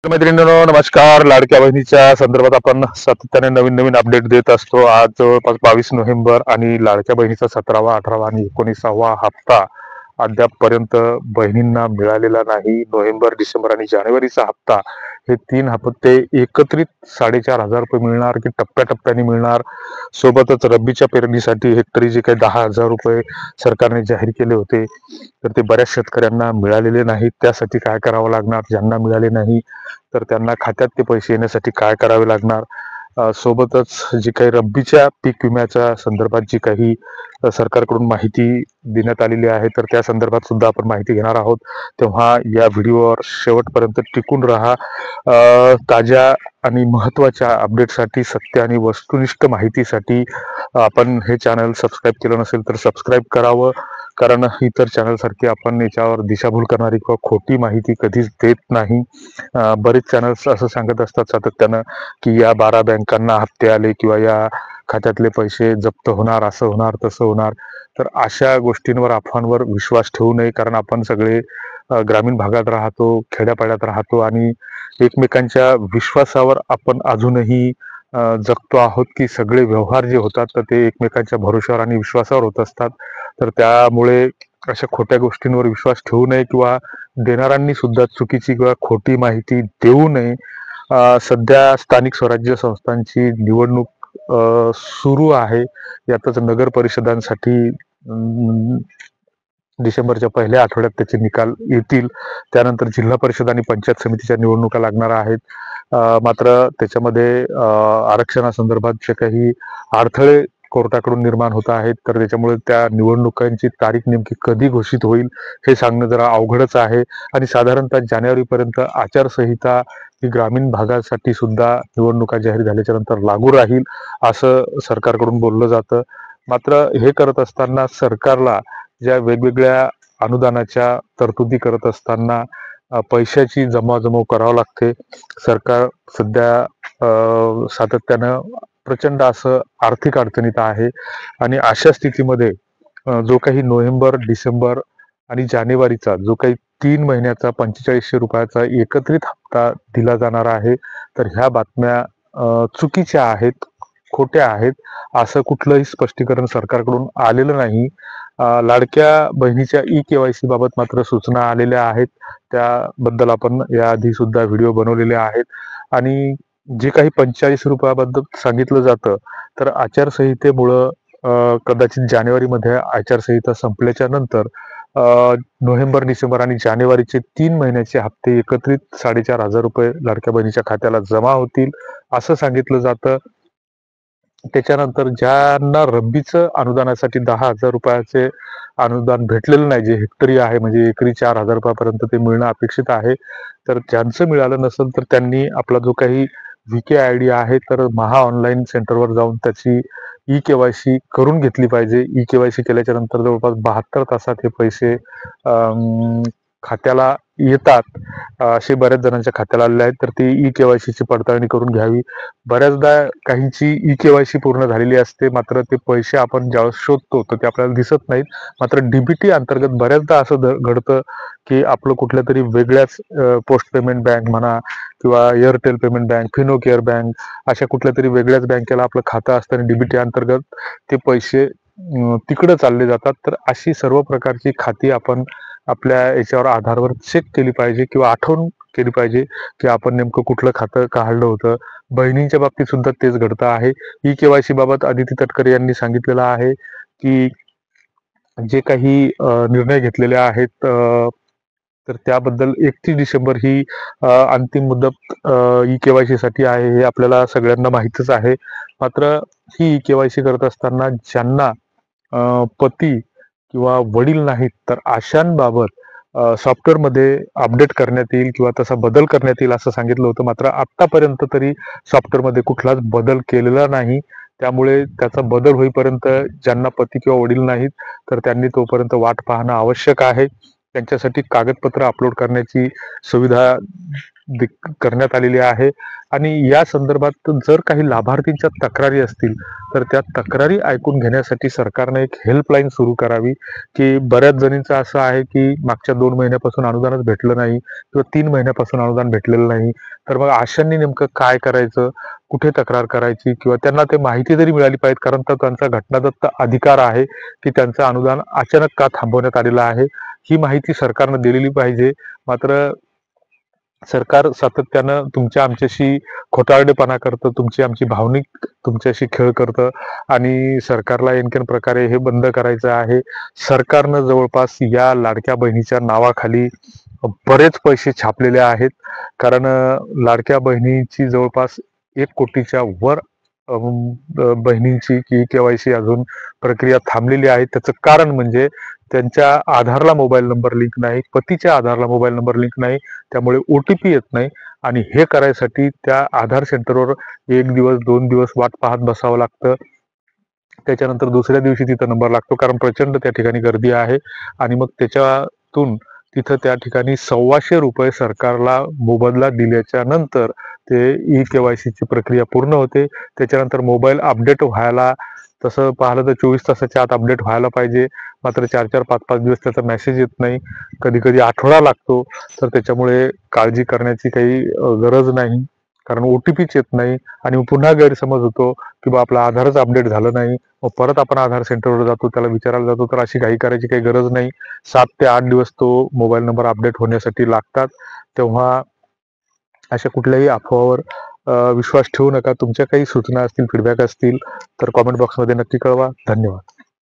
मैत्रिणींनो नमस्कार. लाडक्या बहिणीच्या संदर्भात आपण सातत्याने नवीन नवीन अपडेट देत असतो. आज जवळपास 22 नोव्हेंबर आणि लाडक्या बहिणीचा 17वा 18वा आणि 19वा हप्ता अद्यापपर्यंत बहिणींना मिळालेला नाही. नोव्हेंबर डिसेंबर आणि जानेवारीचा हप्ता हे 3 हप्ते एकत्रित 4,500 रुपये मिळणार की टप्प्याटप्प्याने मिळणार. सोबतच रब्बीच्या पेरणीसाठी हेक्टरी जे काही 10,000 रुपये सरकारने जाहीर केले होते तर ते बऱ्याच शेतकऱ्यांना मिळालेले नाहीत. त्यासाठी काय करावं लागणार, ज्यांना मिळाले नाही तर त्यांना खात्यात ते पैसे येण्यासाठी काय करावे लागणार. सोबतच जी काही रब्बीच्या पीक विम्याच्या संदर्भात जी काही सरकारकडून माहिती देण्यात आलेली आहे तर त्या संदर्भात सुद्धा आपण माहिती घेणार आहोत. तेव्हा या व्हिडिओवर शेवटपर्यंत टिकून राहा. ताज्या आणि महत्त्वाच्या अपडेटसाठी, सत्य आणि वस्तुनिष्ठ माहितीसाठी आपण हे चॅनल सबस्क्राईब केलं नसेल तर सबस्क्राईब करावं. कारण इतर चॅनल सारखी आपण याच्यावर दिशाभूल करणारी किंवा खोटी माहिती कधीच देत नाही. बरेच चॅनल्स असं सांगत असतात सातत्यानं की या 12 बँकांना हप्ते आले किंवा या खात्यातले पैसे जप्त होणार, असं होणार तसं होणार. तर अशा गोष्टींवर, अफवांवर विश्वास ठेवू नये. कारण आपण सगळे ग्रामीण भागात राहतो, खेड्यापाड्यात राहतो आणि एकमेकांच्या विश्वासावर आपण अजूनही जगतो आहोत की सगळे व्यवहार जे होतात तर ते एकमेकांच्या भरोश्यावर आणि विश्वासावर होत असतात. तर त्यामुळे अशा खोट्या गोष्टींवर विश्वास ठेवू नये किंवा देणाऱ्यांनी सुद्धा चुकीची किंवा खोटी माहिती देऊ नये. सध्या स्थानिक स्वराज्य संस्थांची निवडणूक सुरू आहे. यातच नगर परिषदांसाठी डिसेंबरच्या पहिल्या आठवड्यात त्याचे निकाल येतील. त्यानंतर जिल्हा परिषद आणि पंचायत समितीच्या निवडणुका लागणार आहेत. मात्र त्याच्यामध्ये आरक्षणासंदर्भात जे काही अडथळे कोर्टाकडून निर्माण होत आहेत तर त्याच्यामुळे त्या निवडणुकांची तारीख नेमकी कधी घोषित होईल हे सांगणं जरा अवघडच आहे. आणि साधारणतः जानेवारीपर्यंत आचारसंहिता ही ग्रामीण भागासाठी सुद्धा निवडणुका जाहीर झाल्याच्या नंतर लागू राहील असं सरकारकडून बोललं जातं. मात्र हे करत असताना सरकारला ज्या वेगवेगळ्या अनुदानाच्या तरतुदी करत असताना पैशाची जमवाजमव करावं लागते. सरकार सध्या सातत्यानं प्रचंड असं आर्थिक अडचणीत आहे आणि अशा स्थितीमध्ये जो काही नोव्हेंबर, डिसेंबर आणि जानेवारीचा जो काही 3 महिन्याचा 4500 रुपयाचा एकत्रित हप्ता दिला जाणार आहे तर ह्या बातम्या चुकीच्या आहेत, खोट्या आहेत. असं कुठलंही स्पष्टीकरण सरकारकडून आलेलं नाही. लाडक्या बहिणीच्या ई-केवायसी बाबत मात्र सूचना आलेल्या आहेत. त्याबद्दल आपण याआधी सुद्धा व्हिडिओ बनवलेले आहेत. आणि जे काही 45 रुपयाबद्दल सांगितलं जातं तर आचारसंहितेमुळं कदाचित जानेवारीमध्ये आचारसंहिता संपल्याच्या नंतर नोव्हेंबर, डिसेंबर आणि जानेवारीचे 3 महिन्याचे हप्ते एकत्रित 4,500 रुपये लाडक्या बहिणीच्या खात्याला जमा होतील असं सांगितलं जातं. त्याच्यानंतर ज्यांना रब्बीचं अनुदानासाठी 10,000 रुपयाचे अनुदान भेटलेलं नाही, जे हेक्टरी आहे म्हणजे एकरी 4,000 रुपयापर्यंत ते मिळणं अपेक्षित आहे, तर ज्यांचं मिळालं नसेल तर त्यांनी आपला जो काही VK ID आहे तर महा ऑनलाईन सेंटरवर जाऊन त्याची ई-केवायसी करून घेतली पाहिजे. ई-केवायसी केल्याच्या नंतर जवळपास 72 तासात हे पैसे खात्याला येतात. असे बऱ्याच जणांच्या खात्याला आलेले आहेत तर ती ई-केवायसीची पडताळणी करून घ्यावी. बऱ्याचदा काहींची ई-केवायसी पूर्ण झालेली असते मात्र ते पैसे आपण ज्यावेळेस शोधतो तर ते आपल्याला दिसत नाहीत. मात्र DBT अंतर्गत बऱ्याचदा असं घडतं की आपलं कुठल्या तरी वेगळ्याच पोस्ट पेमेंट बँक म्हणा किंवा Airtel payment bank, Fino care bank अशा कुठल्या तरी वेगळ्याच बँकेला आपलं खातं असतं आणि DBT अंतर्गत ते पैसे तिकडं चालले जातात. तर अशी सर्व प्रकारची खाती आपण आपल्या याच्यावर आधारवर चेक केली पाहिजे किंवा आठवण केली पाहिजे की आपण नेमकं कुठलं खातं काढलं होतं. बहिणींच्या बाबतीत सुद्धा तेच घडतं आहे. ई-केवायसी बाबत अदिती तटकरे यांनी सांगितलेलं आहे की जे काही निर्णय घेतलेले आहेत तर त्याबद्दल 31 डिसेंबर ही अंतिम मुदत ई-केवायसी साठी आहे हे आपल्याला सगळ्यांना माहीतच आहे. मात्र ही ई-केवायसी करत असताना ज्यांना पती किंवा वडील नाहीत तर अशांबाबत सॉफ्टवेअरमध्ये अपडेट करण्यात येईल किंवा तसा बदल करण्यात येईल असं सांगितलं होतं. मात्र आत्तापर्यंत तरी सॉफ्टवेअरमध्ये कुठलाच बदल केलेला नाही. त्यामुळे त्याचा बदल होईपर्यंत ज्यांना पती किंवा वडील नाहीत तर त्यांनी तोपर्यंत वाट पाहणं आवश्यक आहे. त्यांच्यासाठी कागदपत्र अपलोड करण्याची सुविधा करण्यात आलेली आहे आणि या संदर्भात जर काही लाभार्थींच्या तक्रारी असतील तर त्या तक्रारी ऐकून घेण्यासाठी सरकारने एक हेल्पलाईन सुरू करावी. की बऱ्याच जणींचं असं आहे की मागच्या 2 महिन्यापासून अनुदानच भेटलं नाही किंवा 3 महिन्यापासून अनुदान भेटलेलं नाही. तर मग अशांनी नेमकं काय करायचं, कुठे तक्रार करायची किंवा त्यांना ते माहिती जरी मिळाली पाहिजे, कारण तर त्यांचा घटनादत्त अधिकार आहे की त्यांचं अनुदान अचानक का थांबवण्यात आलेलं आहे, ही माहिती सरकारनं दिलेली पाहिजे. मात्र सरकार सातत्यानं तुमच्या आमच्याशी खोटारडेपणा करतं, तुमची आमची भावनिक तुमच्याशी खेळ करतं आणि सरकारला एनकेन प्रकारे हे बंद करायचं आहे. सरकारनं जवळपास या लाडक्या बहिणीच्या नावाखाली बरेच पैसे छापलेले आहेत. कारण लाडक्या बहिणीची जवळपास 1 कोटीच्या वर बहिणींची KYC अजून प्रक्रिया थांबलेली आहे. त्याचं कारण म्हणजे त्यांच्या आधारला मोबाईल नंबर लिंक नाही, पतीच्या आधारला मोबाईल नंबर लिंक नाही, त्यामुळे OTP येत नाही आणि हे करायसाठी त्या आधार सेंटरवर 1 दिवस 2 दिवस वाट पाहत बसावं लागतं. त्याच्यानंतर दुसऱ्या दिवशी तिथं नंबर लागतो, कारण प्रचंड त्या ठिकाणी गर्दी आहे आणि मग त्याच्यातून तिथं त्या ठिकाणी ₹1,200 सरकारला मोबदला दिल्याच्या नंतर ते KYC ची प्रक्रिया पूर्ण होते. त्याच्यानंतर मोबाईल अपडेट व्हायला तसं पाहिलं तर 24 तासाच्या आत अपडेट व्हायला पाहिजे. मात्र 4-4, 5-5 दिवस त्याचा मेसेज येत नाही. कधी-कधी आठवडा लागतो. तर त्याच्यामुळे काळजी करण्याची काही गरज नाही. कारण OTPच येत नाही आणि पुन्हा गैरसमज होतो की बा आपलं आधारच अपडेट झालं नाही. मग परत आपण आधार सेंटरवर जातो, त्याला विचारायला जातो. तर अशी घाई करायची काही गरज नाही. 7 ते 8 दिवस तो मोबाईल नंबर अपडेट होण्यासाठी लागतात. तेव्हा अशा कुठल्याही अफवावर विश्वास ठेवू नका. तुमच्या काही सूचना असतील, फीडबॅक असतील तर कॉमेंट बॉक्समध्ये नक्की कळवा. धन्यवाद.